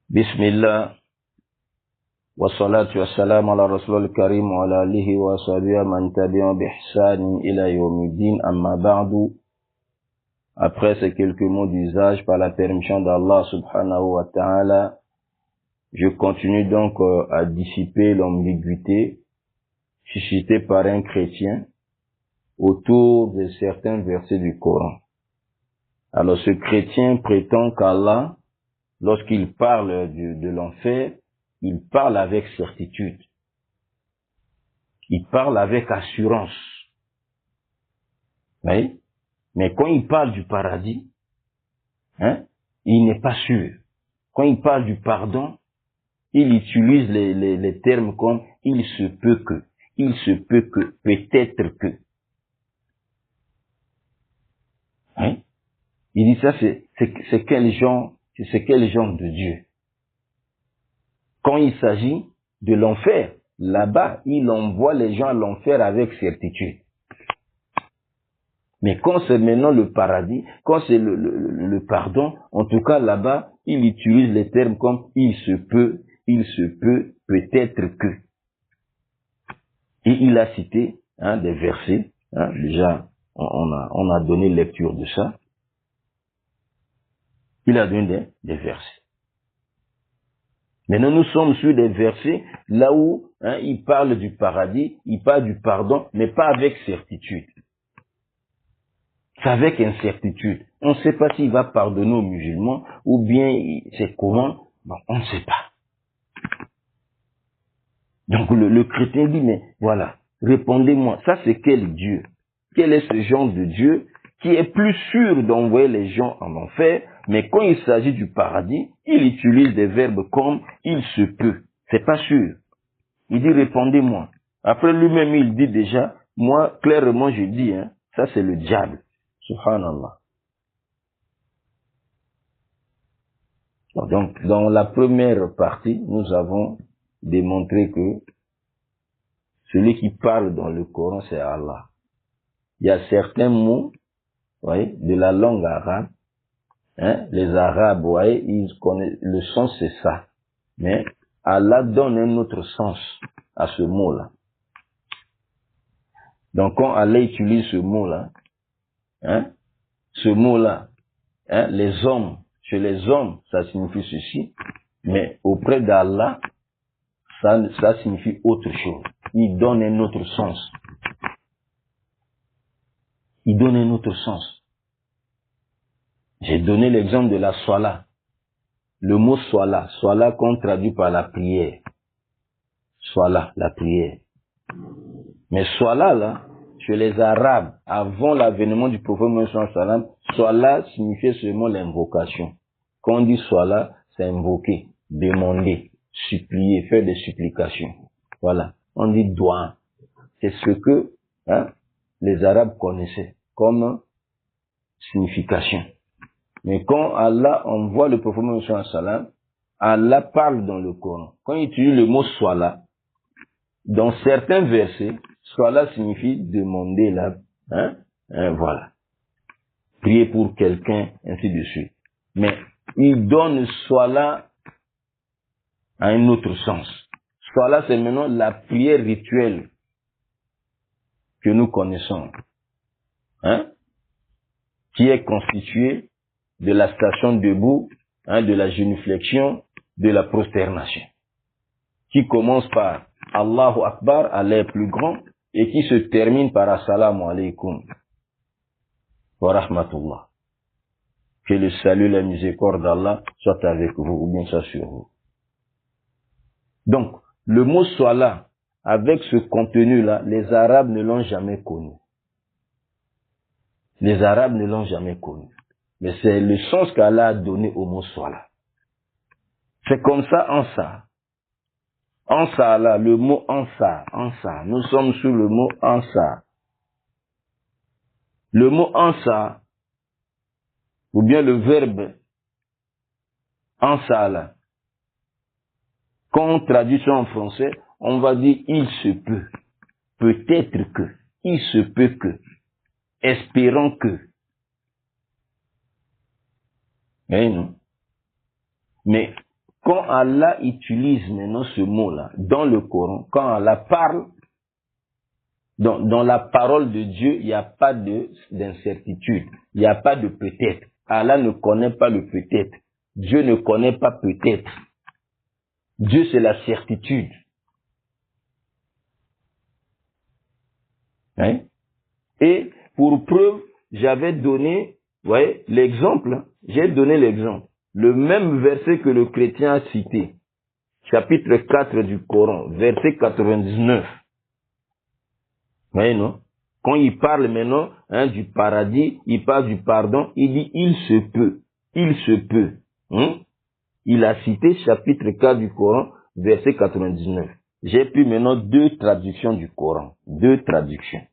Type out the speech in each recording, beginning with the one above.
Bismillah, wa salatu wa salam ala rasulil karim wa ala alihi wa sahbihi man tabi'a bi ihsan ila yawmiddin, amma ba'du. Après ces quelques mots d'usage par la permission d'Allah subhanahu wa ta'ala, je continue donc à dissiper l'ambiguïté suscitée par un chrétien autour de certains versets du Coran. Alors ce chrétien prétend qu'Allah, lorsqu'il parle de l'enfer, il parle avec certitude. Il parle avec assurance. Oui? Mais quand il parle du paradis, il n'est pas sûr. Quand il parle du pardon, il utilise les termes comme « il se peut que »,« il se peut que »,« peut-être que ». Hein? Il dit ça, c'est quel genre de Dieu? Quand il s'agit de l'enfer, là-bas, il envoie les gens à l'enfer avec certitude. Mais quand c'est maintenant le paradis, quand c'est le pardon, en tout cas là-bas, il utilise les termes comme il se peut, peut-être que. Et il a cité des versets, déjà on a donné lecture de ça. Il a donné des versets. Maintenant, nous sommes sur des versets là où il parle du paradis, il parle du pardon, mais pas avec certitude. C'est avec incertitude. On ne sait pas s'il va pardonner aux musulmans ou bien c'est comment. Bon, on ne sait pas. Donc le chrétien dit, mais voilà, répondez-moi, ça c'est quel Dieu? Quel est ce genre de Dieu qui est plus sûr d'envoyer les gens en enfer, mais quand il s'agit du paradis, il utilise des verbes comme « il se peut ». C'est pas sûr. Il dit « répondez-moi ». Après lui-même, il dit déjà, moi, clairement, je dis, ça c'est le diable. Subhanallah. Donc, dans la première partie, nous avons démontré que celui qui parle dans le Coran, c'est Allah. Il y a certains mots, voyez, de la langue arabe, les Arabes, vous voyez, ils connaissent, le sens c'est ça. Mais Allah donne un autre sens à ce mot-là. Donc quand Allah utilise ce mot-là, les hommes, chez les hommes, ça signifie ceci, mais auprès d'Allah, ça signifie autre chose. Il donne un autre sens. Il donne un autre sens. J'ai donné l'exemple de la Salah. Le mot Salah qu'on traduit par la prière. Salah, la prière. Mais Salah, là, chez les Arabes, avant l'avènement du prophète Mohammed sallallahu alayhi wa sallam, Salah signifiait seulement l'invocation. Quand on dit Salah, c'est invoquer, demander, supplier, faire des supplications. Voilà. On dit doigt. C'est ce que les Arabes connaissaient comme signification. Mais quand Allah envoie le prophète Mohammed sallallahu alayhi wa sallam, Allah parle dans le Coran. Quand il utilise le mot Salah, dans certains versets, Salah signifie demander voilà. Prier pour quelqu'un, ainsi de suite. Mais il donne Salah à un autre sens. Salah, c'est maintenant la prière rituelle que nous connaissons. Qui est constituée de la station debout, de la génuflexion, de la prosternation. Qui commence par Allahu Akbar, Allah est plus grand, et qui se termine par Assalamu alaikum wa rahmatullah. Que le salut, la miséricorde d'Allah soit avec vous, ou bien soit sur vous. Donc, le mot Salah, avec ce contenu-là, les Arabes ne l'ont jamais connu. Les Arabes ne l'ont jamais connu. Mais c'est le sens qu'Allah a donné au mot Salah. C'est comme ça en ça. Ansa, là, le mot ansa. Nous sommes sur le mot ansa. Le mot ansa, ou bien le verbe ansa, là. Quand on traduit ça en français, on va dire il se peut. Peut-être que. Il se peut que. Espérons que. Mais non. Mais quand Allah utilise maintenant ce mot-là dans le Coran, quand Allah parle, dans la parole de Dieu, il n'y a pas d'incertitude, il n'y a pas de peut-être. Allah ne connaît pas le peut-être. Dieu ne connaît pas peut-être. Dieu, c'est la certitude. Hein? Et pour preuve, j'avais donné, l'exemple. J'ai donné l'exemple. Le même verset que le chrétien a cité. Chapitre 4 du Coran, verset 99. Oui, non? Quand il parle maintenant du paradis, il parle du pardon, il dit il se peut. Il se peut. Il a cité chapitre 4 du Coran, verset 99. J'ai pris maintenant 2 traductions du Coran. 2 traductions.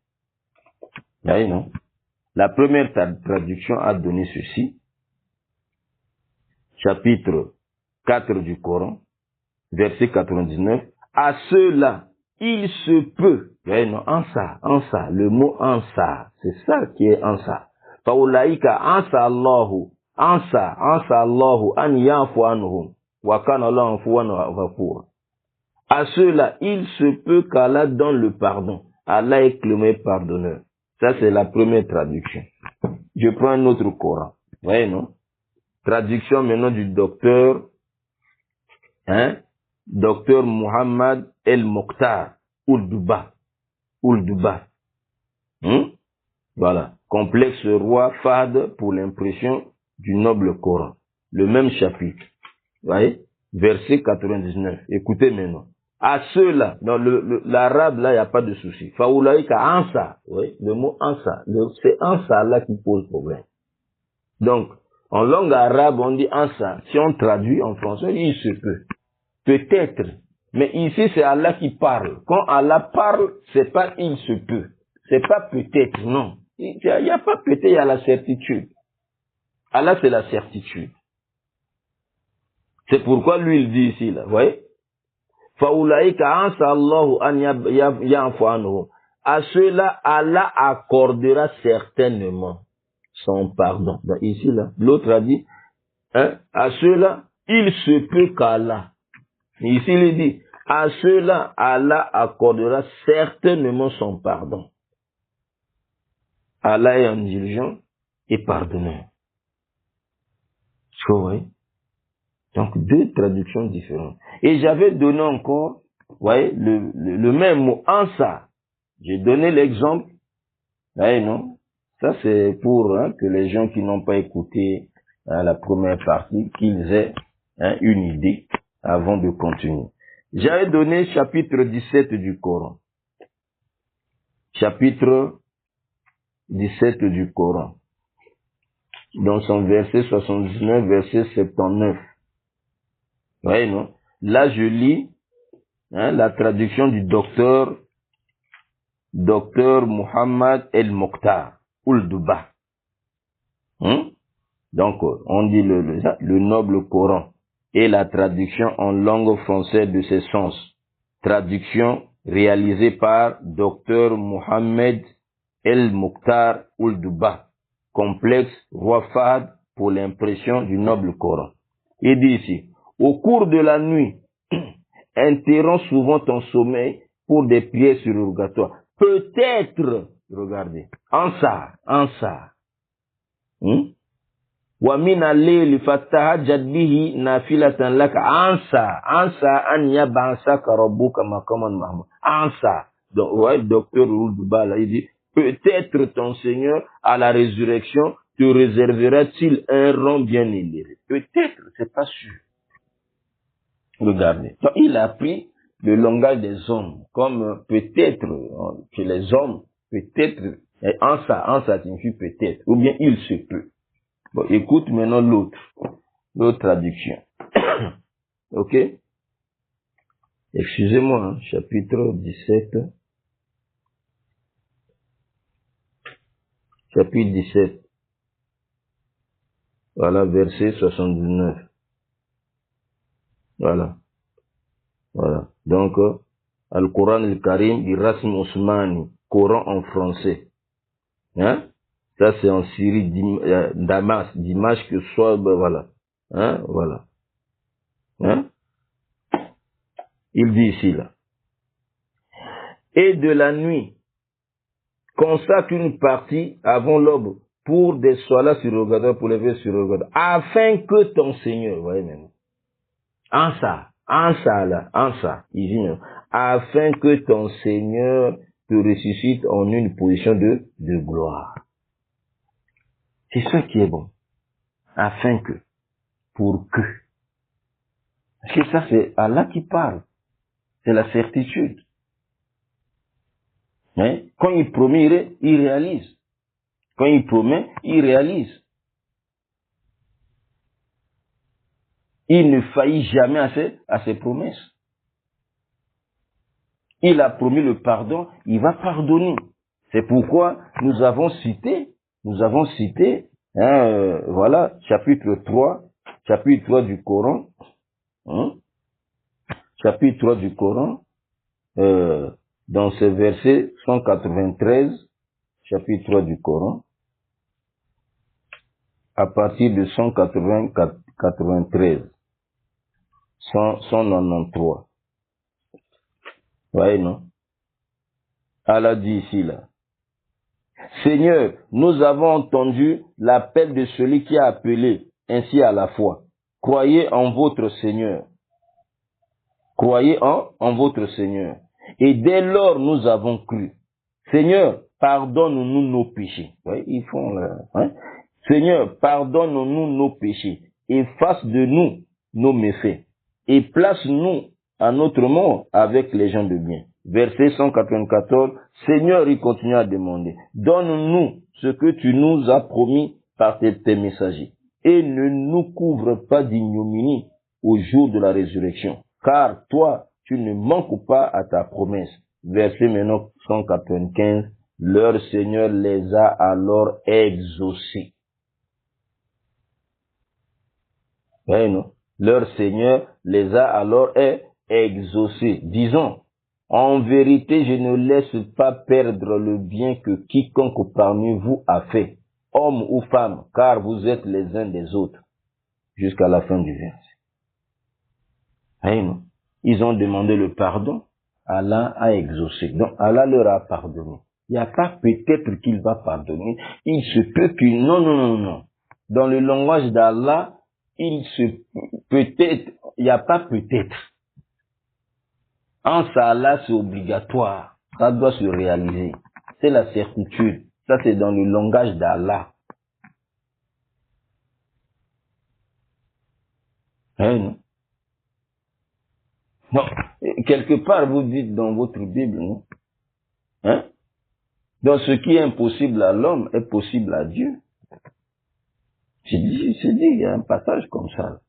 Oui, non? La première traduction a donné ceci. Chapitre 4 du Coran, verset 99. À ceux-là, il se peut. Non, en ça, le mot en ça, c'est ça qui est en ça. Faulaika ansa Allahu, ansa Allahu an yafu anhum, wa kana Allahu afuwan ghafura. À ceux-là, il se peut qu'Allah donne le pardon. Allah est clément pardonneur. Ça, c'est la première traduction. Je prends un autre Coran. Voyez, non? Traduction maintenant du docteur, docteur Muhammad El-Mokhtar, Ould-Duba. Voilà. Complexe roi Fahd pour l'impression du noble Coran. Le même chapitre. Voyez? Verset 99. Écoutez maintenant. À ceux-là, dans l'arabe, là, il n'y a pas de souci. Faoulaïka ansa. Oui, le mot ansa. C'est ansa là qui pose problème. Donc, en langue arabe, on dit ansa. Si on traduit en français, il se peut. Peut-être. Mais ici, c'est Allah qui parle. Quand Allah parle, c'est pas il se peut. C'est pas peut-être, non. Il n'y a pas peut-être, il y a la certitude. Allah, c'est la certitude. C'est pourquoi lui, il dit ici, là, vous voyez? Faoulaïka ansa Allahu an ya'fu anhum. À ceux-là, Allah accordera certainement son pardon. Donc ici, là, l'autre a dit, à ceux-là, il se peut qu'Allah. Ici, il dit, à ceux-là, Allah accordera certainement son pardon. Allah est indulgent et pardonneur. Vous voyez? Donc, 2 traductions différentes. Et j'avais donné encore, vous voyez, le même mot, en ça. J'ai donné l'exemple. Vous voyez, non? Ça, c'est pour que les gens qui n'ont pas écouté la première partie, qu'ils aient une idée avant de continuer. J'avais donné chapitre 17 du Coran. Chapitre 17 du Coran. Dans son verset 79, verset 79. Vous voyez, non? Là, je lis la traduction du docteur Muhammad El-Mokhtar, Ould-Duba. Donc, on dit le noble Coran et la traduction en langue française de ses sens. Traduction réalisée par docteur Mohamed El-Mokhtar Ould-Duba, complexe roi Fahd pour l'impression du noble Coran. Il dit ici, au cours de la nuit, interromps souvent ton sommeil pour des prières surrogatoires. Peut-être, regardez, en ça. Wa min al-layli fatahajjad bihi nafilatan laka ansa an yab'asaka rabbuka maqaman mahmud. Ansa. Donc, ouais, docteur Ould-Duba, là, il dit, peut-être ton Seigneur, à la résurrection, te réservera-t-il un rang bien élevé. Peut-être, c'est pas sûr. Regardez. Donc, il a pris le langage des hommes, comme peut-être, que les hommes, peut-être, en ça signifie peut-être, ou bien il se peut. Bon, écoute maintenant l'autre traduction. Ok? Excusez-moi, chapitre 17. Chapitre 17. Voilà, verset 79. Voilà. Donc, Al-Quran al-Karim du Rasm Ousmani, Coran en français. Ça, c'est en Syrie, Damas, Dimash, que soit, voilà. Voilà. Il dit ici, là. Et de la nuit, consacre une partie avant l'aube pour des soirs surrogatoires, pour les vœux surrogatoires, afin que ton Seigneur, vous voyez même, en ça, il dit, afin que ton Seigneur te ressuscite en une position de gloire. C'est ça qui est bon. Afin que, pour que. Parce que ça, c'est Allah qui parle. C'est la certitude. Mais quand il promet, il réalise. Quand il promet, il réalise. Il ne faillit jamais à ses promesses. Il a promis le pardon, il va pardonner. C'est pourquoi nous avons cité, voilà, chapitre 3 du Coran, chapitre 3 du Coran, dans ce verset 193, chapitre 3 du Coran, à partir de 193, 193. Voyez, non? Allah dit ici, là. Seigneur, nous avons entendu l'appel de celui qui a appelé ainsi à la foi. Croyez en votre Seigneur. Croyez en votre Seigneur. Et dès lors, nous avons cru. Seigneur, pardonne-nous nos péchés. Oui, ils font là. Seigneur, pardonne-nous nos péchés. Efface de nous nos méfaits. Et place-nous à notre mort avec les gens de bien. Verset 194, Seigneur, il continue à demander, donne-nous ce que tu nous as promis par tes messagers, et ne nous couvre pas d'ignominie au jour de la résurrection, car toi, tu ne manques pas à ta promesse. Verset maintenant 195, leur Seigneur les a alors exaucés. Oui, non? Leur Seigneur les a alors exaucés. Disons, en vérité, je ne laisse pas perdre le bien que quiconque parmi vous a fait, homme ou femme, car vous êtes les uns des autres. Jusqu'à la fin du verset. Oui, non? Ils ont demandé le pardon, Allah a exaucé. Donc Allah leur a pardonné. Il n'y a pas peut-être qu'il va pardonner. Il se peut qu'il... Non. Dans le langage d'Allah, il n'y a pas peut-être. En ça, Allah, c'est obligatoire. Ça doit se réaliser. C'est la certitude. Ça, c'est dans le langage d'Allah. Non? Non. Quelque part, vous dites dans votre Bible, non? Donc, ce qui est impossible à l'homme est possible à Dieu. C'est dit, il y a un passage comme ça.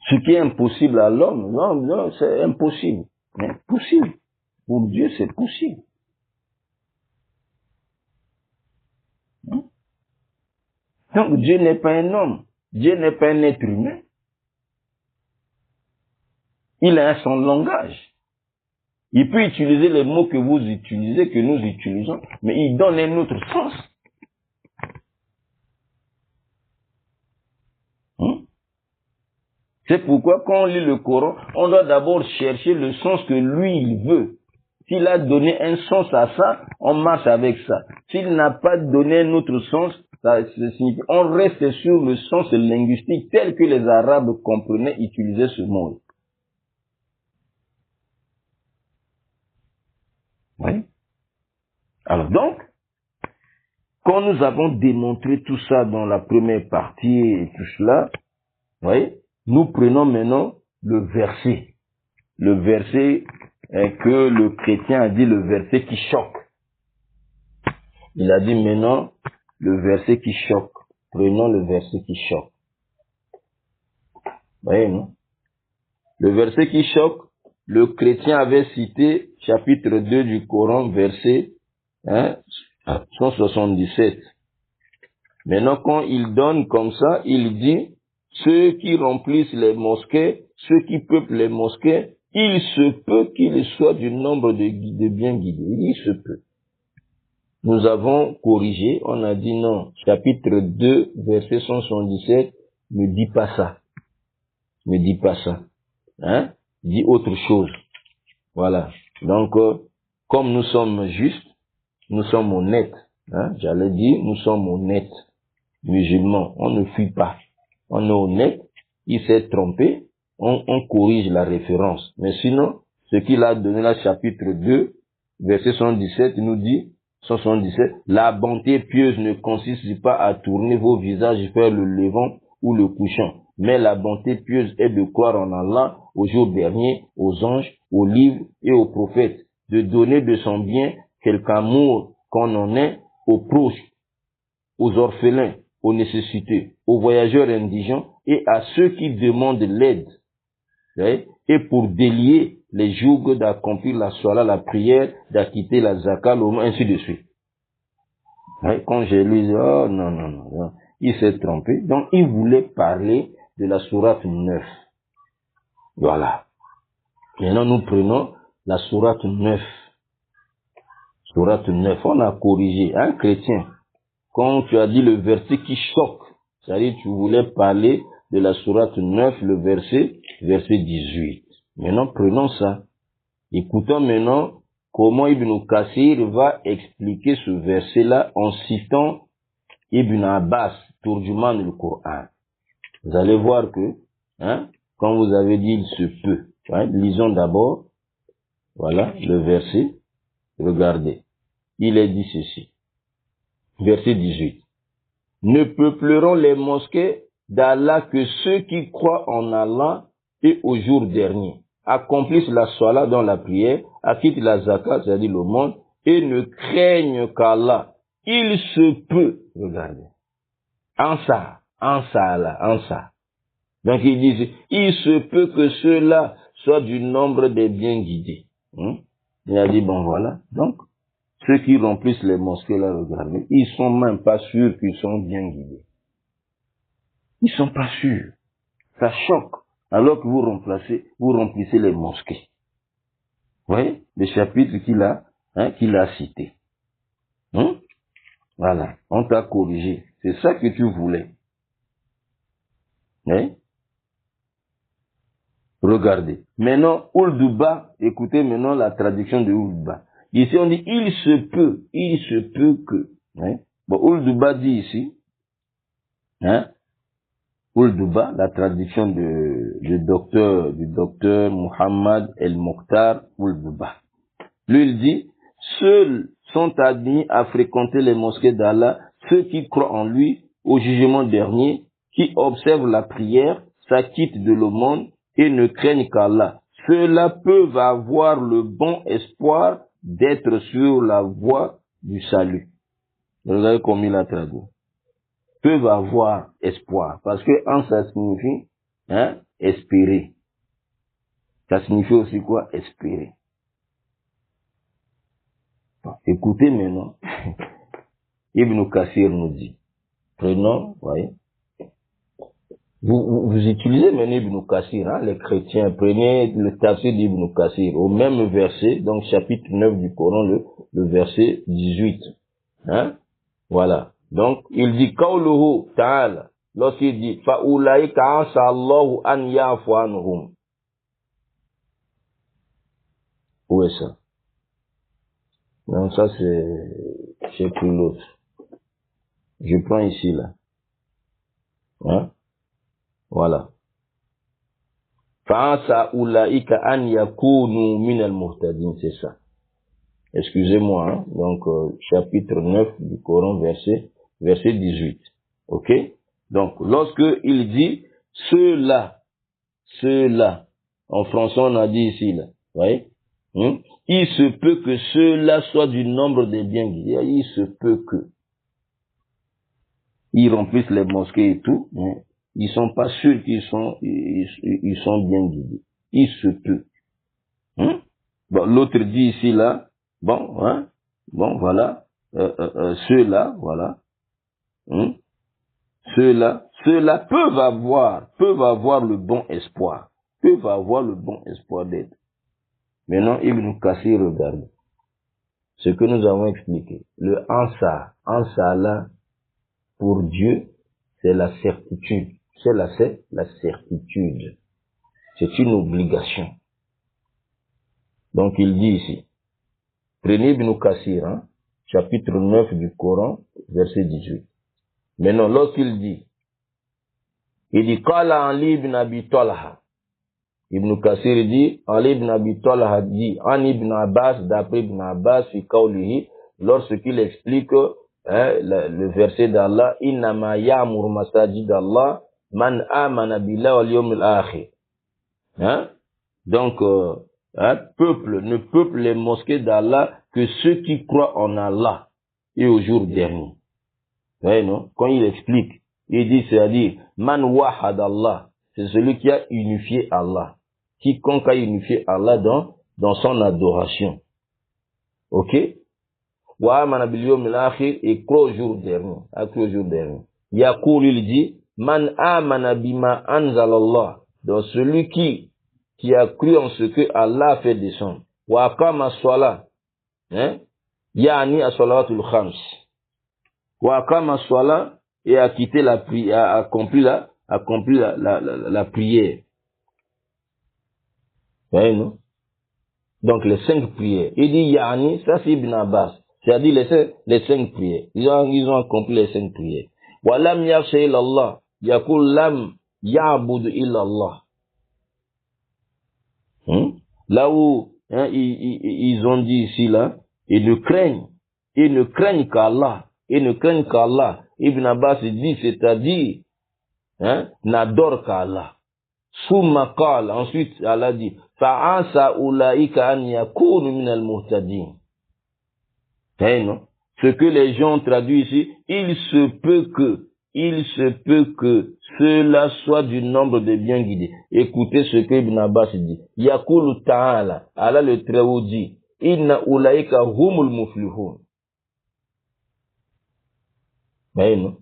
Ce qui est impossible à l'homme, non, c'est impossible. Mais possible. Pour Dieu, c'est possible. Donc, Dieu n'est pas un homme. Dieu n'est pas un être humain. Il a son langage. Il peut utiliser les mots que vous utilisez, que nous utilisons, mais il donne un autre sens. C'est pourquoi quand on lit le Coran, on doit d'abord chercher le sens que lui, il veut. S'il a donné un sens à ça, on marche avec ça. S'il n'a pas donné un autre sens, ça signifie on reste sur le sens linguistique tel que les Arabes comprenaient utiliser ce mot. Oui. Alors donc, quand nous avons démontré tout ça dans la première partie et tout cela, oui, nous prenons maintenant le verset. Le verset que le chrétien a dit, le verset qui choque. Il a dit maintenant le verset qui choque. Prenons le verset qui choque. Vous voyez, non? Le verset qui choque, le chrétien avait cité chapitre 2 du Coran, verset 177. Maintenant, quand il donne comme ça, il dit, ceux qui remplissent les mosquées, ceux qui peuplent les mosquées, il se peut qu'ils soient du nombre de bien guidés. Il se peut. Nous avons corrigé, on a dit non, chapitre 2, verset 177, ne dit pas ça. Ne dis pas ça. Hein? Dis autre chose. Voilà. Donc, comme nous sommes justes, nous sommes honnêtes. Hein? J'allais dire, nous sommes honnêtes. Musulmans, on ne fuit pas. On est honnête. Il s'est trompé. On corrige la référence. Mais sinon, ce qu'il a donné là, chapitre 2, verset 77, il nous dit, 177, la bonté pieuse ne consiste pas à tourner vos visages vers le levant ou le couchant. Mais la bonté pieuse est de croire en Allah, au jour dernier, aux anges, aux livres et aux prophètes, de donner de son bien quelque amour qu'on en ait aux proches, aux orphelins, aux nécessités, aux voyageurs indigents et à ceux qui demandent l'aide. Et pour délier les jougs d'accomplir la sola, la prière, d'acquitter la zakat, ainsi de suite. Quand j'ai lu, oh non, il s'est trompé. Donc il voulait parler de la sourate 9. Voilà. Maintenant nous prenons la sourate 9. Sourate 9, on a corrigé. Un chrétien, quand tu as dit le verset qui choque, c'est-à-dire tu voulais parler de la sourate 9, le verset 18. Maintenant, prenons ça. Écoutons maintenant comment Ibn Kathir va expliquer ce verset-là en citant Ibn Abbas, Turjuman du Coran. Vous allez voir que, quand vous avez dit il se peut, lisons d'abord, voilà, le verset, regardez. Il est dit ceci. Verset 18. Ne peupleront les mosquées d'Allah que ceux qui croient en Allah et au jour dernier, accomplissent la sola dans la prière, acquittent la zakat, c'est-à-dire le monde, et ne craignent qu'Allah. Il se peut, regardez, en ça. Donc ils disent, il se peut que ceux-là soient du nombre des bien guidés. Il a dit, bon voilà, donc, ceux qui remplissent les mosquées là, regardez, ils sont même pas sûrs qu'ils sont bien guidés. Ils sont pas sûrs. Ça choque. Alors que vous remplissez les mosquées. Vous voyez, le chapitre qu'il a cité. Voilà. On t'a corrigé. C'est ça que tu voulais. Regardez. Maintenant, Oulduba, écoutez maintenant la traduction de Oulduba. Ici, on dit, il se peut que. Bon, Oulduba dit ici, Oulduba, la traduction du docteur Muhammad El-Mokhtar Oulduba. Lui, il dit, seuls sont admis à fréquenter les mosquées d'Allah ceux qui croient en lui au jugement dernier, qui observent la prière, s'acquittent de l'aumône et ne craignent qu'Allah. Ceux-là peuvent avoir le bon espoir d'être sur la voie du salut. Regardez comme il a traduit. Peuvent avoir espoir. Parce que ça signifie, espérer. Ça signifie aussi quoi? Espérer. Bon, écoutez maintenant. Ibn Kathir nous dit. Prenons, voyez. Vous utilisez maintenant Ibn Kathir, les chrétiens. Prenez le tafsir d'Ibn Kathir. Au même verset, donc chapitre 9 du Coran, le verset 18. Voilà. Donc, il dit, Qawluhu ta'ala, lorsqu'il dit, Fa'ulaika asa Allahu an ya'fu anhum. Où est ça? Non, ça c'est plus l'autre. Je prends ici, là. Voilà. Fa'asa ulaika an yakunu min al-muhtadin, c'est ça. Excusez-moi, donc, chapitre 9 du Coran, verset 18. Ok? Donc, lorsque il dit, ceux-là, en français on a dit ici, là, vous voyez? Il se peut que ceux-là soient du nombre des bien guidés. Il se peut que. Ils remplissent les mosquées et tout, mais ils sont pas sûrs qu'ils sont bien guidés. Il se peut. Bon, l'autre dit ici, là, bon, voilà, ceux-là, voilà, ceux-là peuvent avoir le bon espoir, d'être. Maintenant, Ibn Kathir regarde ce que nous avons expliqué. Le ansa là, pour Dieu, c'est la certitude. C'est la certitude. C'est une obligation. Donc il dit ici, prenez Ibn Kassir, hein, chapitre 9 du Coran, verset 18. Maintenant, lorsqu'il dit, Qala Ali ibn Abi Talha. Ibn Kassir dit, Ali ibn Abi Talha dit, An ibn Abbas, d'après Ibn Abbas, fi qawlihi, lorsqu'il explique le verset d'Allah, Innama ya'mur masajid Allah, man amana billah wal yawmil akhir. Hein? Donc, peuple ne peuple les mosquées d'Allah que ceux qui croient en Allah et au jour dernier. Vous voyez, non? Quand il explique, il dit, c'est-à-dire, man wahad Allah, c'est celui qui a unifié Allah. Quiconque a unifié Allah dans son adoration. Ok? Wa amana bil yawmil akhir, et croit au jour dernier. A cru au jour dernier. Yaqul, il dit, man amana bima anzal Allah, donc celui qui a cru en ce que Allah a fait descendre. Wa aqama as-salat, hein? Yani as-salawatul khams. Wa aqama as-salat, et a quitté la prière, a accompli la prière. Vous voyez, non? Donc les 5 prières. Il dit Yani, ça c'est Ibn Abbas. C'est-à-dire les 5 prières. Ils ont accompli les 5 prières. Wa lam yakhsha illa Allah. Yaqul lam ya'budu illa Allah. Là où ils ont dit ici, là, ils ne craignent qu'Allah. Ils ne craignent qu'Allah. Ibn Abbas dit, c'est-à-dire, n'adore qu'Allah. Summa qala, ensuite Allah dit, fa'asa ulaika an yakunu min al-muhtadin. Non? Ce que les gens ont traduit ici, il se peut que cela soit du nombre de bien guidés. Écoutez ce que Ibn Abbas dit. Yaqulu ta'ala, Allah le Très-Haut dit, inna ulaika humul muflihun. Non?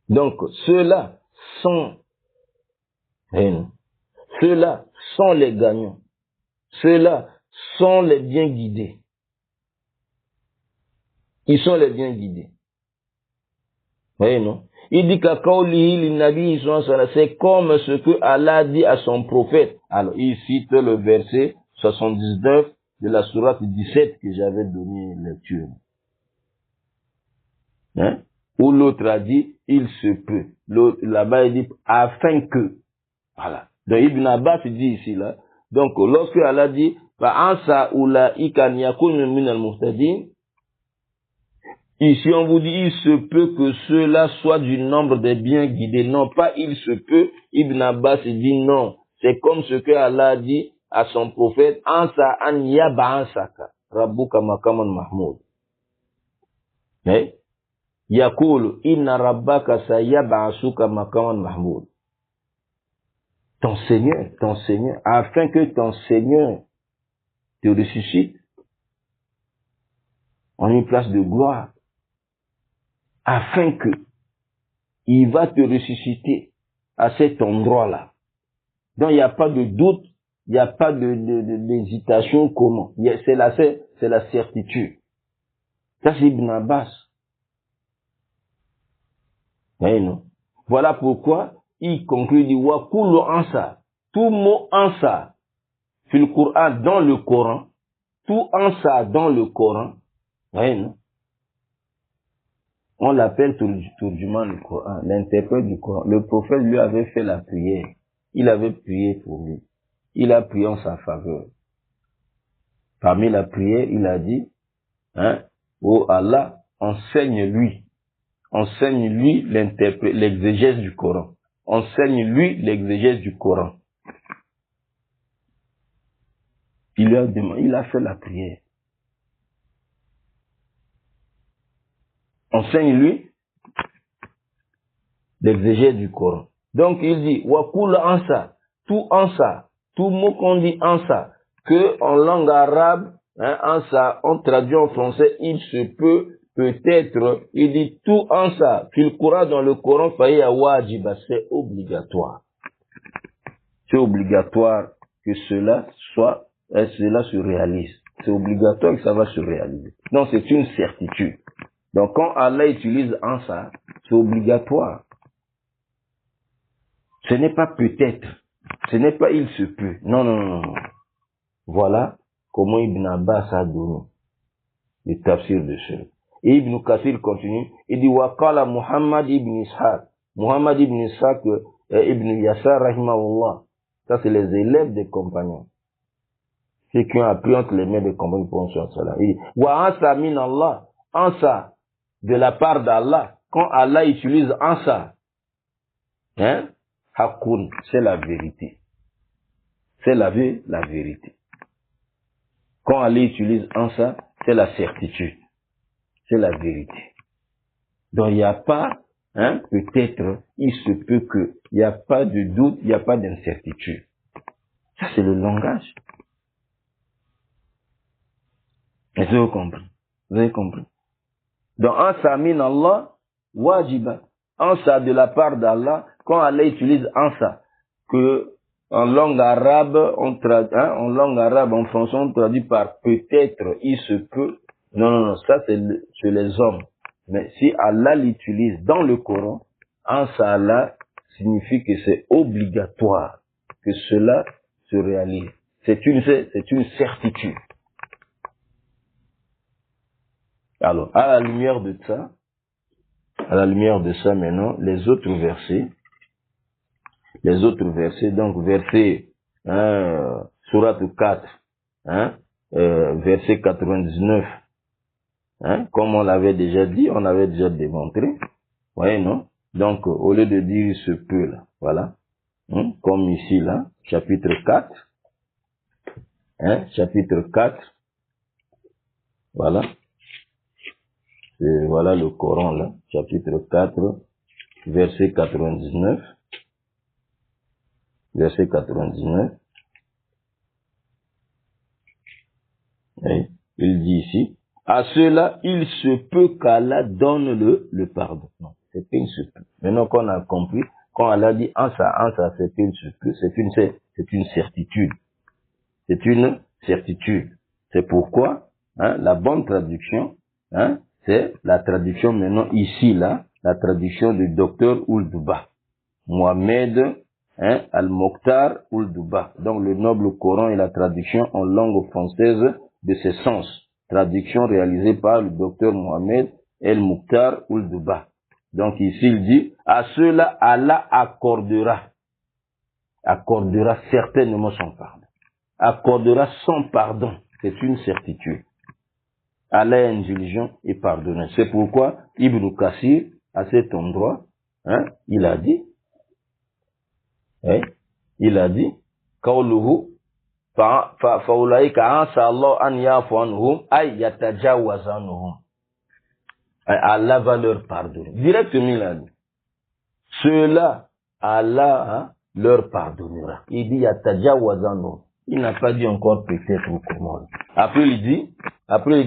Donc, ceux-là sont les gagnants. Ceux-là sont les bien guidés. Ils sont les bien guidés. Voyez, non? Il dit qu'Akaolihi l'Inabi, c'est comme ce que Allah dit à son prophète. Alors, il cite le verset 79 de la sourate 17 que j'avais donné lecture. Où l'autre a dit, il se peut. Là-bas, il dit, afin que. Voilà. Donc, Ibn Abbas dit ici, là. Donc, lorsque Allah dit, fa'ansa ulaika an yakunu min al-muhtadin, ici, on vous dit, il se peut que ceux-là soient du nombre des bien guidés. Non, pas il se peut. Ibn Abbas dit non. C'est comme ce que Allah dit à son prophète, ansa an yab'asaka rabbuka maqaman mahmoud. Yaqulu inna rabbaka sayab'asuka maqaman mahmoud. Ton Seigneur, afin que ton Seigneur te ressuscite en une place de gloire, afin que il va te ressusciter à cet endroit-là. Donc il n'y a pas de doute, il n'y a pas d'hésitation, comment? C'est la certitude. Ça c'est Ibn Abbas. Non? Voilà pourquoi il conclut, dit, wa kullu ansa, tout mot ansa, fil Coran, dans le Coran, tout ansa dans le Coran, non? On l'appelle Turjuman du Coran, l'interprète du Coran. Le prophète lui avait fait la prière. Il avait prié pour lui. Il a prié en sa faveur. Parmi la prière, il a dit, oh Allah, enseigne-lui l'exégèse du Coran. Enseigne-lui l'exégèse du Coran. Il a fait la prière. Enseigne-lui l'exégèse du Coran. Donc il dit, wa kul ansa, tout mot qu'on dit ansa, que en langue arabe, ansa, on traduit en français, il se peut, peut-être, il dit tout ansa, fil Coran, dans le Coran, faïa wajiba, c'est obligatoire. C'est obligatoire que cela se réalise. C'est obligatoire que ça va se réaliser. Donc c'est une certitude. Donc quand Allah utilise c'est obligatoire. Ce n'est pas peut-être. Ce n'est pas il se peut. Non, non, non, non. Voilà comment Ibn Abbas a donné le tafsir de cela. Et Ibn Kathir continue, il dit, Waqala Muhammad ibn Ishaq. Muhammad ibn Ishaq, ibn Yasar, rahimahullah. Ça, c'est les élèves des compagnons. Ceux qui ont appris entre les mains des compagnons pour sur cela. Il dit, Wa ansa min Allah. Ansa, de la part d'Allah. Quand Allah utilise ansa, hein, hakun, c'est la vérité. C'est la vérité. Quand Allah utilise ansa, c'est la certitude. C'est la vérité. Donc, il n'y a pas, hein, peut-être, il se peut que, il n'y a pas de doute, il n'y a pas d'incertitude. Ça, c'est le langage. Est-ce que vous comprenez? Vous avez compris? Donc, ansa min Allah, wajiba. Ansa de la part d'Allah, quand Allah utilise ansa, que, en langue arabe, en langue arabe, en français, on traduit par peut-être, il se peut. Non, non, non, ça c'est chez les hommes. Mais si Allah l'utilise dans le Coran, ansa Allah signifie que c'est obligatoire que cela se réalise. C'est une certitude. Alors, à la lumière de ça maintenant, les autres versets, donc verset, Sourate 4, verset 99, comme on l'avait déjà dit, on avait déjà démontré, voyez, non? Donc, au lieu de dire ce peu là, voilà, comme ici là, chapitre 4, chapitre 4, voilà, et voilà le Coran là, chapitre 4, verset 99, verset 99, et il dit ici, à cela, il se peut qu'Allah donne le pardon. Non, c'est qu'il se peut. Maintenant qu'on a compris, quand Allah dit en ça, c'est qu'il se peut, c'est une certitude. C'est une certitude. C'est pourquoi, la bonne traduction, c'est la traduction maintenant ici, là, la traduction du docteur Ould-Duba. Mohamed, Al-Mokhtar Ould-Duba. Donc le noble Coran est la traduction en langue française de ses sens. Traduction réalisée par le docteur Mohamed El-Mokhtar Ould-Duba. Donc ici il dit, à cela Allah accordera certainement son pardon. Accordera son pardon. C'est une certitude. Allah est indulgent et pardonnant. C'est pourquoi Ibn Kathir, à cet endroit, il a dit, قوله فأولئك عسى الله أن يعفو عنهم أي يتجاوز عنهم. Allah va leur pardonner. Directement il a dit. Cela, Allah leur pardonnera. Il dit yatajawaz anhum. Il n'a pas dit encore peut-être ou comment. Après il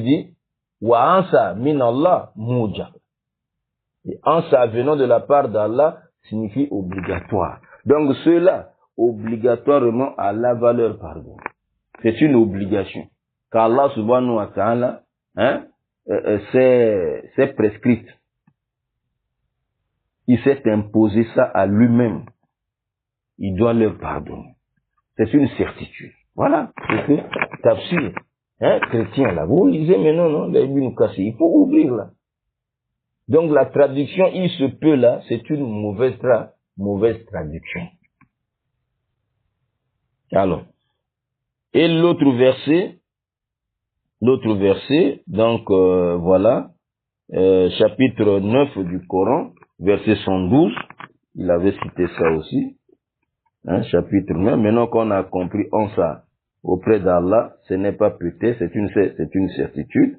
dit wa ansa min Allah muja. Et ansa venant de la part d'Allah signifie obligatoire. Donc cela, obligatoirement, Allah va leur pardonner. C'est une obligation. Qu'Allah subhanahu wa ta'ala, c'est prescrit. Il s'est imposé ça à lui-même. Il doit leur pardonner. C'est une certitude. Voilà. C'est tafsir. Chrétien là. Vous lisez maintenant, non? Ibn Kathir. Il faut ouvrir là. Donc la traduction, il se peut là, c'est une mauvaise traduction. Alors. Et l'autre verset, donc voilà, chapitre 9 du Coran, verset 112, il avait cité ça aussi, chapitre 9, maintenant qu'on a compris en ça, auprès d'Allah, ce n'est pas peut-être, c'est une certitude,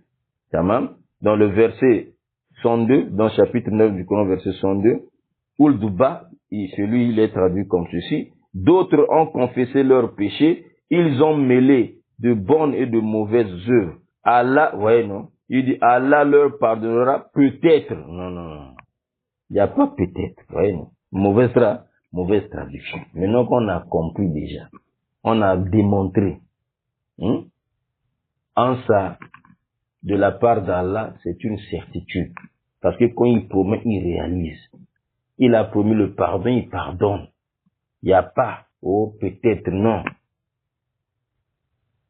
tamam. Dans le verset 102, dans chapitre 9 du Coran, verset 102, Ould-Duba, celui il est traduit comme ceci, d'autres ont confessé leurs péchés, ils ont mêlé de bonnes et de mauvaises œuvres. Allah, ouais, non. Il dit, Allah leur pardonnera peut-être. Non, non, non. Il n'y a pas peut-être. Ouais, non. Mauvaise traduction. Maintenant qu'on a compris déjà, on a démontré, en ça, de la part d'Allah, c'est une certitude. Parce que quand il promet, il réalise. Il a promis le pardon, il pardonne. Il n'y a pas Oh, peut-être, non.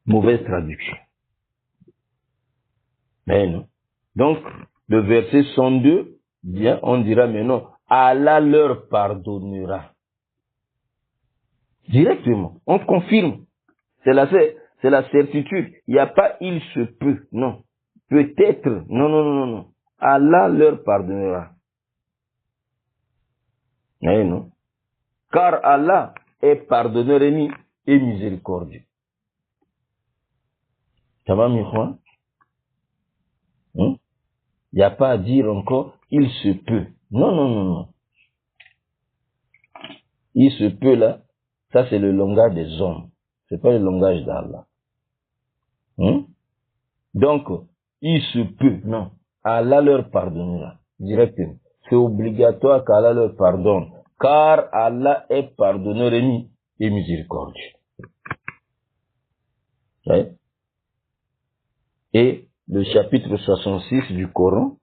Mauvaise traduction. Mais non. Donc, le verset 102, bien, on dira, mais non, Allah leur pardonnera. Directement. On confirme. C'est la certitude. Il n'y a pas il se peut. Non. Peut-être. Non, non, non, non, non. Allah leur pardonnera. Mais non. Car Allah est pardonneur et miséricordieux. Ça va, Michouan? Il n'y a pas à dire encore, il se peut. Non, non, non, non. Il se peut là, ça c'est le langage des hommes. C'est pas le langage d'Allah. Donc, il se peut. Non. Allah leur pardonnera. Directement. C'est obligatoire qu'Allah leur pardonne. Car Allah est pardonneur et miséricordieux. Ouais. Et le chapitre 66 du Coran,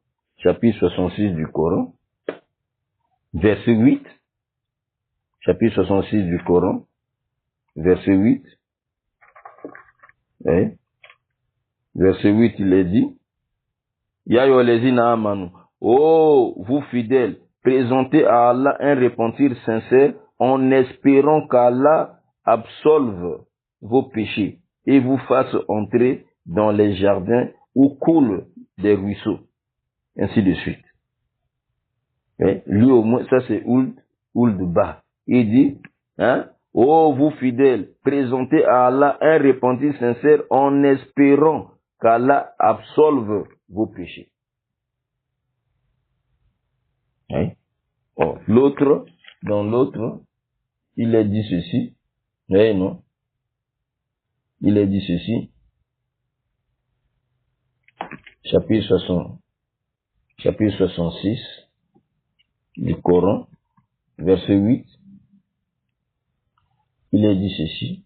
verset 8, chapitre 66 du Coran, verset 8, ouais. Verset 8, il est dit, Ya ayyuhallazina amanu, oh, vous fidèles, présentez à Allah un repentir sincère en espérant qu'Allah absolve vos péchés et vous fasse entrer dans les jardins où coulent des ruisseaux, ainsi de suite. Et lui au moins, ça c'est Ould Ba. Il dit, oh vous fidèles, présentez à Allah un repentir sincère en espérant qu'Allah absolve vos péchés. Oh, dans l'autre, il est dit ceci, mais non, il est dit ceci, chapitre 66 du Coran, verset 8, il est dit ceci,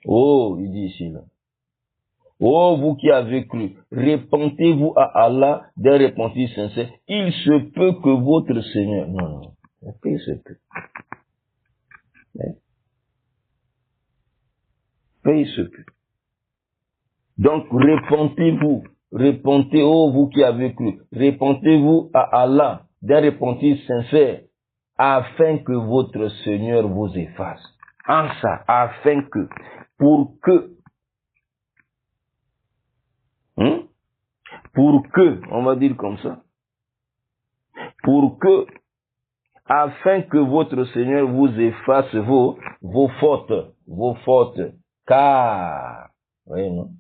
oh, il dit ici là, oh, vous qui avez cru, repentez-vous à Allah d'un repentir sincère. Il se peut que votre Seigneur... Non, il se peut. Il se peut. Donc, repentez, oh, vous qui avez cru, repentez-vous à Allah d'un repentir sincère, afin que votre Seigneur vous efface. En ça, afin que, pour que, on va dire comme ça, pour que, afin que votre Seigneur vous efface vos fautes, car, oui, non?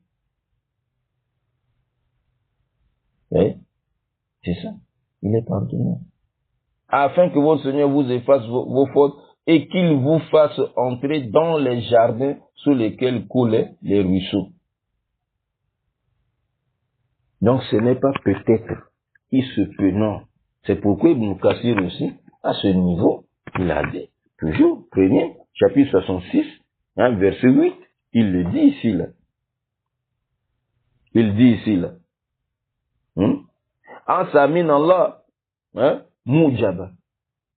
Oui, c'est ça, il est pardonné. Afin que votre Seigneur vous efface vos fautes et qu'il vous fasse entrer dans les jardins sous lesquels coulaient les ruisseaux. Donc ce n'est pas peut-être, il se peut, non. C'est pourquoi Ibn Kassir aussi, à ce niveau, il a dit, toujours, premier, chapitre 66, verset 8, il le dit ici, là. Il dit ici, là. Ansa min Allah, mujaba.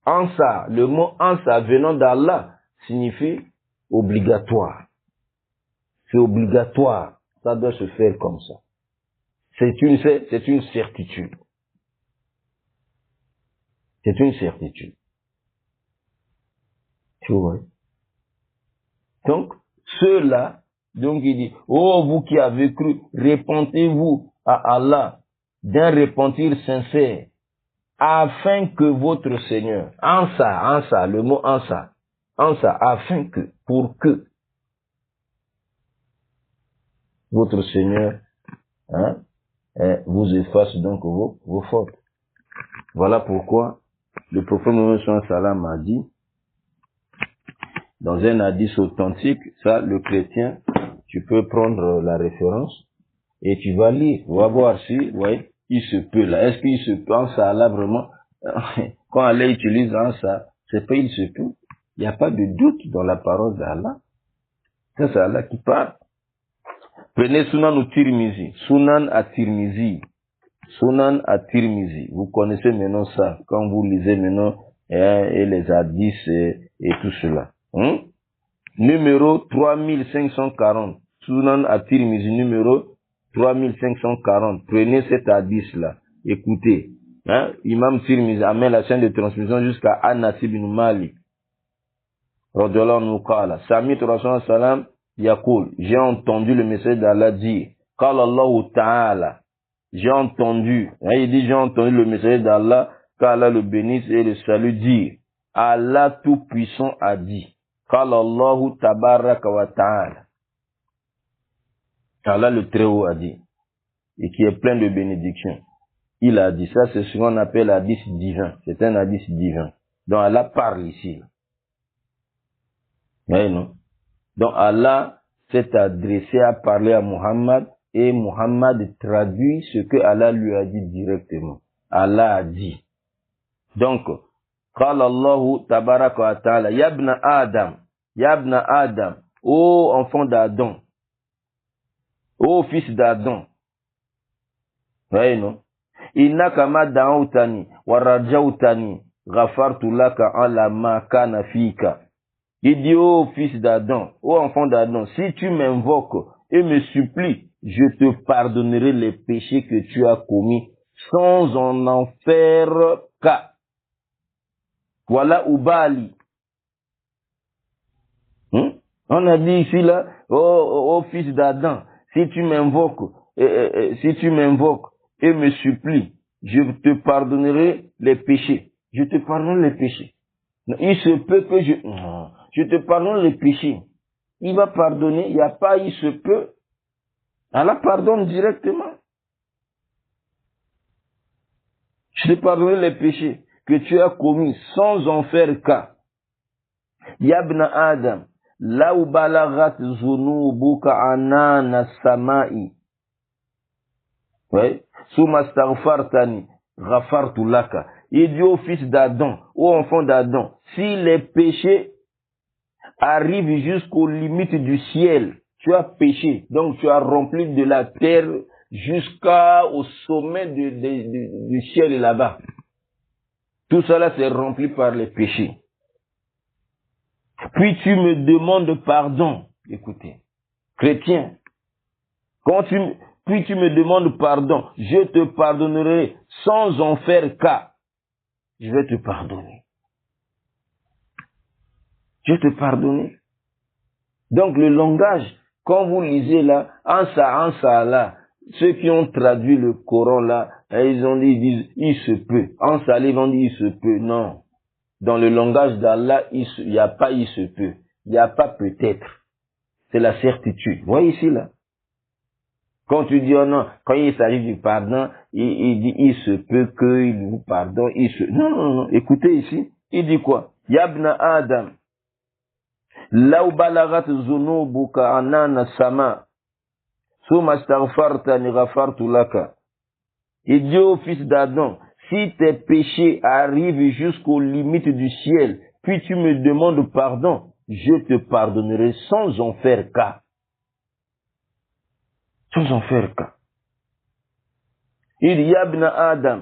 Ansa, le mot ansa venant d'Allah signifie obligatoire. C'est obligatoire. Ça doit se faire comme ça. C'est une certitude. C'est une certitude. Tu vois. Donc, ceux-là, donc il dit, oh vous qui avez cru, repentez-vous à Allah d'un repentir sincère, afin que votre Seigneur, ansa, le mot ansa, afin que, pour que votre Seigneur vous efface donc vos fautes. Voilà pourquoi le prophète Mohammed sallam a dit, dans un hadith authentique, ça, le chrétien, tu peux prendre la référence et tu vas lire, on va voir si, ouais, il se peut là. Est-ce qu'il se peut, ça là vraiment, quand Allah utilise ça, c'est pas il se peut. Il n'y a pas de doute dans la parole d'Allah. Ça, c'est Allah qui parle. Prenez Sunan à Tirmizi. Vous connaissez maintenant ça, quand vous lisez maintenant, et les hadiths et tout cela. numéro 3540. Sunan at-Tirmizi, numéro 3540. Prenez cet hadith-là. Écoutez. Hein? Imam Tirmizi amène la chaîne de transmission jusqu'à Anas ibn Malik. Radiyallahu anhu qala. Sami'tu Rasulullah sallam yaqul. J'ai entendu le message d'Allah dire. Qala Allahu ta'ala. J'ai entendu. Hein, il dit j'ai entendu le message d'Allah, qu'Allah le bénisse et le salue dire. Allah tout-puissant a dit. Qala Allahu tabaraka wa ta'ala. Allah le Très-Haut a dit. Et qui est plein de bénédictions. Il a dit ça, c'est ce qu'on appelle hadith divin. C'est un hadith divin. Donc Allah parle ici. Oui, non? Donc Allah s'est adressé à parler à Muhammad et Muhammad traduit ce que Allah lui a dit directement. Allah a dit. Donc, Qala Allahu tabaraka wa ta'ala, Yabna Adam, ô enfant d'Adam, ô fils d'Adam. Oui, non? Innaka ma da'awtani wa rajawtani ghafartu laka ala ma kana fika. Il dit, ô fils d'Adam, ô enfant d'Adam, si tu m'invoques et me supplies, je te pardonnerai les péchés que tu as commis sans en faire cas. Voilà Ubali. On a dit ici là, ô fils d'Adam, si tu m'invoques et me supplies, je te pardonnerai les péchés. Je te pardonne les péchés. Il se peut que je te pardonne les péchés. Il va pardonner, il n'y a pas il se peut. Allah pardonne directement. Je te pardonne les péchés que tu as commis sans en faire cas. Yabna Adam, la ou balagat zunubuka anana samai. Oui. Suma staghfartani ghafartu laka. Il dit au fils d'Adam, au enfant d'Adam, si les péchés arrivent jusqu'aux limites du ciel, tu as péché, donc tu as rempli de la terre jusqu'au sommet du ciel là-bas. Tout cela c'est rempli par les péchés. Puis tu me demandes pardon. Écoutez, chrétien, puis tu me demandes pardon, je te pardonnerai sans en faire cas. Je vais te pardonner. Je vais te pardonner. Donc le langage, quand vous lisez là, ansa là, ceux qui ont traduit le Coran là, ils ont dit, ils disent, il se peut. Ansa, ils vont dire, il se peut. Non. Dans le langage d'Allah, il n'y a pas il se peut. Il n'y a pas peut-être. C'est la certitude. Vous voyez ici là. Quand tu dis, oh non, quand il s'agit du pardon, il dit, il se peut qu'il vous pardonne, non, écoutez ici, il dit quoi? Yabna Adam, law balagat zunubuka anana sama, summa astaghfartani ghafartu laka. Il dit au fils d'Adam, si tes péchés arrivent jusqu'aux limites du ciel, puis tu me demandes pardon, je te pardonnerai sans en faire cas. Sans en faire cas. Il dit, Yabna Adam,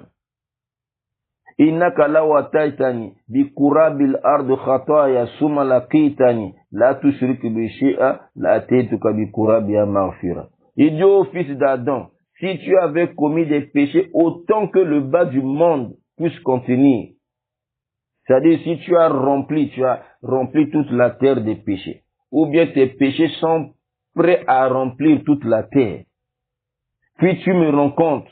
innaka law ataitani bi kurabil ardi khataya summa laqitani la tushrik bi shay'a la ataituka bi kurabiha maghfira. Il dit au fils d'Adam, si tu avais commis des péchés autant que le bas du monde puisse contenir, c'est-à-dire si tu as rempli toute la terre des péchés, ou bien tes péchés sont prêt à remplir toute la terre. Puis tu me rends compte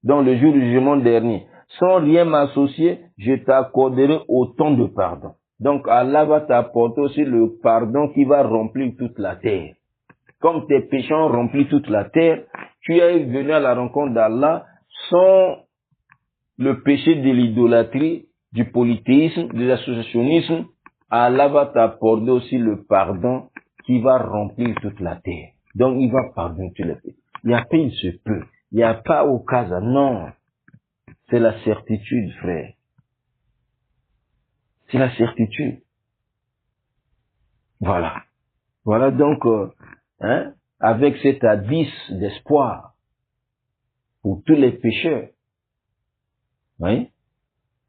dans le jour du jugement dernier, sans rien m'associer, je t'accorderai autant de pardon. Donc Allah va t'apporter aussi le pardon qui va remplir toute la terre. Comme tes péchés ont rempli toute la terre, tu es venu à la rencontre d'Allah sans le péché de l'idolâtrie, du polythéisme, de l'associationnisme. Allah va t'apporter aussi le pardon qui va remplir toute la terre. Donc, il va pardonner tous les péchés. Il n'y a pas, il se peut. Il n'y a pas au cas, non. C'est la certitude, frère. C'est la certitude. Voilà. Voilà donc, avec cet abysse d'espoir pour tous les pécheurs. Oui.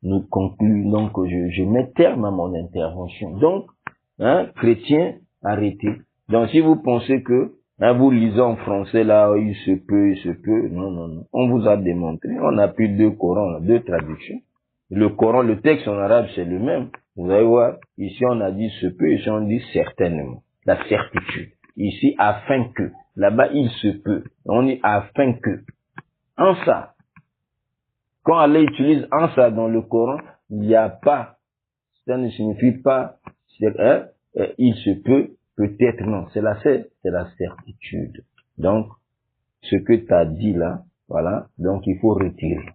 nous conclut, donc je mets terme à mon intervention. Donc, chrétiens, arrêtez. Donc si vous pensez que, vous lisez en français là, il se peut, non. On vous a démontré, on a pris 2 Corans, 2 traductions. Le Coran, le texte en arabe, c'est le même. Vous allez voir, ici on a dit se peut, ici on dit certainement. La certitude. Ici, afin que. Là-bas, il se peut. On dit afin que. En ça. Quand Allah utilise en ça dans le Coran, il n'y a pas. Ça ne signifie pas, il se peut, peut-être non. C'est la certitude. Donc, ce que tu as dit là, voilà, donc il faut retirer.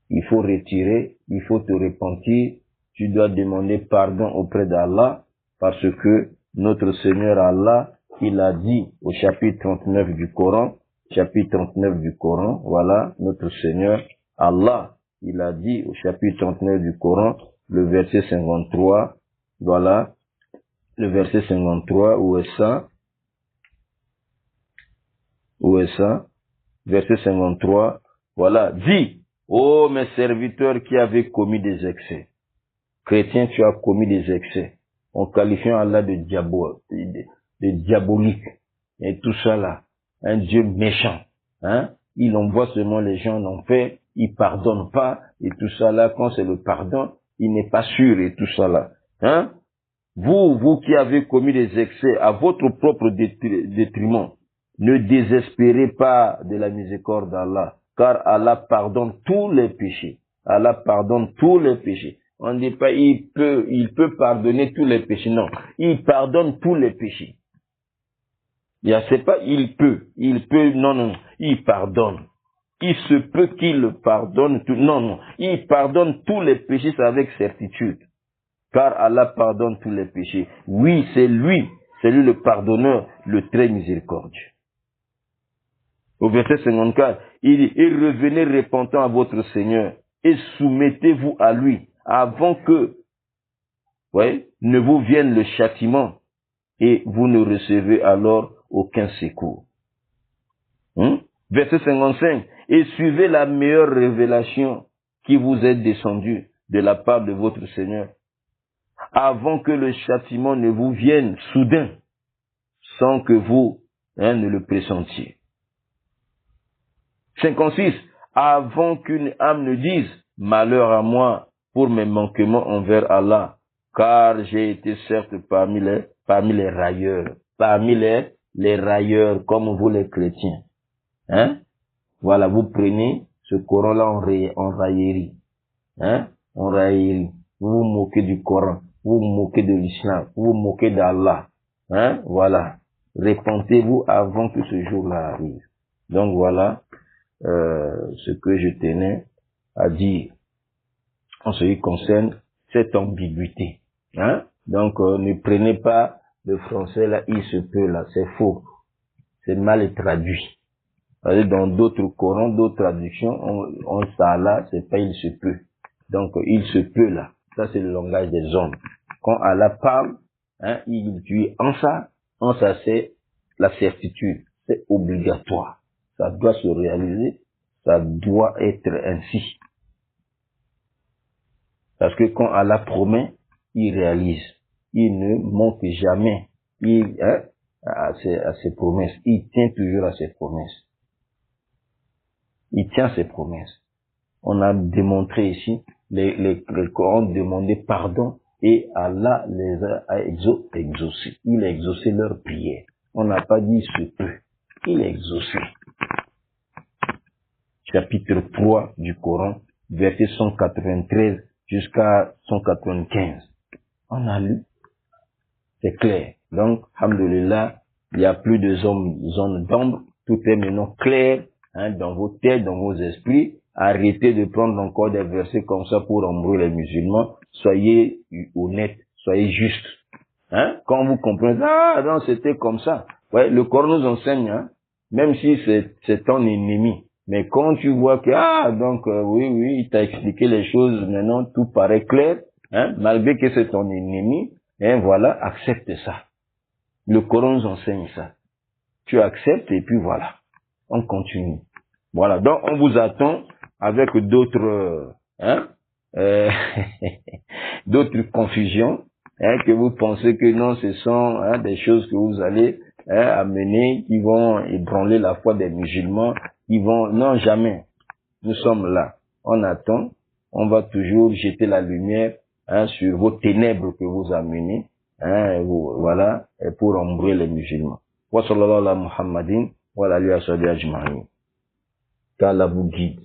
Il faut retirer, il faut te repentir, tu dois demander pardon auprès d'Allah, parce que notre Seigneur Allah, il a dit au chapitre 39 du Coran, voilà, notre Seigneur Allah, il a dit au chapitre 39 du Coran, le verset 53, voilà, le verset 53, où est ça? Verset 53, voilà, dit, ô mes serviteurs qui avaient commis des excès. Chrétien, tu as commis des excès. En qualifiant Allah de diabolique. Et tout ça là. Un Dieu méchant. Il envoie seulement les gens en enfer. Il pardonne pas. Et tout ça là, quand c'est le pardon, il n'est pas sûr et tout ça là. Vous qui avez commis des excès à votre propre détriment, ne désespérez pas de la miséricorde d'Allah. Car Allah pardonne tous les péchés. Allah pardonne tous les péchés. On ne dit pas il peut pardonner tous les péchés. Non, il pardonne tous les péchés. C'est pas il peut, non, il pardonne. Il se peut qu'il pardonne tout. Non, il pardonne tous les péchés, c'est avec certitude. Car Allah pardonne tous les péchés. Oui, c'est lui le pardonneur, le très miséricordieux. Au verset 54, il dit, et revenez repentant à votre Seigneur, et soumettez-vous à lui, avant que, ne vous vienne le châtiment, et vous ne recevez alors aucun secours. Verset 55, et suivez la meilleure révélation qui vous est descendue de la part de votre Seigneur, avant que le châtiment ne vous vienne soudain, sans que vous ne le pressentiez. 56. Avant qu'une âme ne dise, malheur à moi pour mes manquements envers Allah, car j'ai été certes parmi les railleurs, les railleurs comme vous les chrétiens. Voilà, vous prenez ce Coran-là en raillerie. En raillerie. Vous vous moquez du Coran, vous vous moquez de l'islam, vous vous moquez d'Allah. Voilà. Repentez-vous avant que ce jour-là arrive. Donc voilà ce que je tenais à dire en ce qui concerne cette ambiguïté. Donc ne prenez pas le français là, il se peut là, c'est faux. C'est mal traduit. Dans d'autres Corans, d'autres traductions, on ça là, c'est pas il se peut. Donc il se peut là. Ça c'est le langage des hommes. Quand Allah parle, il dit en ça c'est la certitude, c'est obligatoire. Ça doit se réaliser, ça doit être ainsi. Parce que quand Allah promet, il réalise. Il ne manque jamais à ses promesses. Il tient toujours à ses promesses. Il tient ses promesses. On a démontré ici, les Corans demandaient pardon et Allah les a exaucés. Il a exaucé leurs prières. On n'a pas dit ce peut. Il a exaucé. Chapitre 3 du Coran, verset 193 jusqu'à 195. On a lu. C'est clair. Donc, alhamdoulilah, il n'y a plus de zone d'ombre. Tout est maintenant clair, dans vos têtes, dans vos esprits. Arrêtez de prendre encore des versets comme ça pour embrouiller les musulmans. Soyez honnêtes, soyez justes. Quand vous comprenez, non, c'était comme ça. Ouais, le Coran nous enseigne, même si c'est ton ennemi. Mais quand tu vois que, oui, il t'a expliqué les choses, maintenant tout paraît clair, malgré que c'est ton ennemi, voilà, accepte ça. Le Coran nous enseigne ça. Tu acceptes et puis voilà, on continue. Voilà, donc on vous attend avec d'autres hein, euh, d'autres confusions, hein, que vous pensez que non, ce sont hein, des choses que vous allez hein, amener qui vont ébranler la foi des musulmans, qui vont, non, jamais. Nous sommes là. On attend. On va toujours jeter la lumière hein, sur vos ténèbres que vous amenez, hein, voilà, et pour ombrer les musulmans. Wa sallallahu ala Muhammadin wa ala alihi wa sahbihi ajma'in. Qu'Allah vous guide.